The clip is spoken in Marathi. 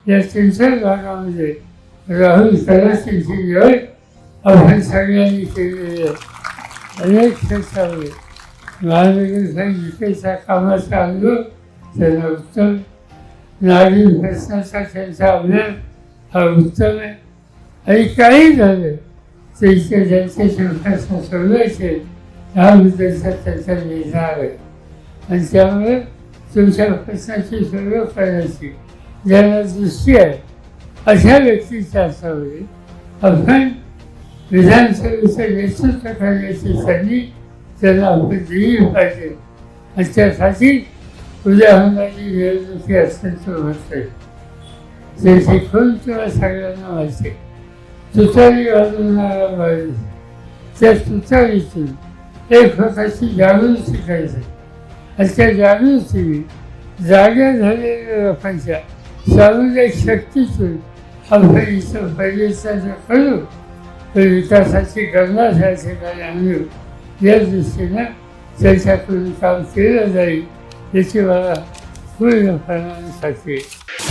या 300 भागामध्ये राहुल सदाशिवची निवड आपण सगळ्यांनी केलेली आहे. अनेक क्षेत्रामध्ये महानगरपालिकेच्या कामाचा अनुभव त्यांना उत्तम, नागरी प्रश्नाचा त्यांचा अभ्यास हा उत्तम आहे. आणि काही झालं त्यांचे जनतेचे प्रश्न सोडवायचे हा मुद्द्याचा त्यांचा निर्धार आहे. आणि त्यामुळे तुमच्या प्रश्नाची सोडव करण्याची ज्यांना दृष्टी आहे अशा व्यक्तीच्या हातामध्ये आपण विधानसभेचं नेतृत्व करण्याची संधी त्यांना आपण दिली पाहिजे. आणि त्यासाठी उद्या होणारी निवडणुकी अत्यंत महत्त्वाची. ते शिकवून तुला सगळ्यांना माहिती तुतारी वाजवणारा माणूस त्या तुतारीतून एक प्रकारची जागृती करायची. आणि त्या जागृतीने जाग्या झालेल्या लोकांच्या सामुदायिक शक्तीतून आपण इथं परिवर्तन करू विकासाची गंगा या ठिकाणी आणू या दृष्टीनं त्यांच्याकडून काम केलं जाईल याची मला पूर्णपणाने खात्री आहे.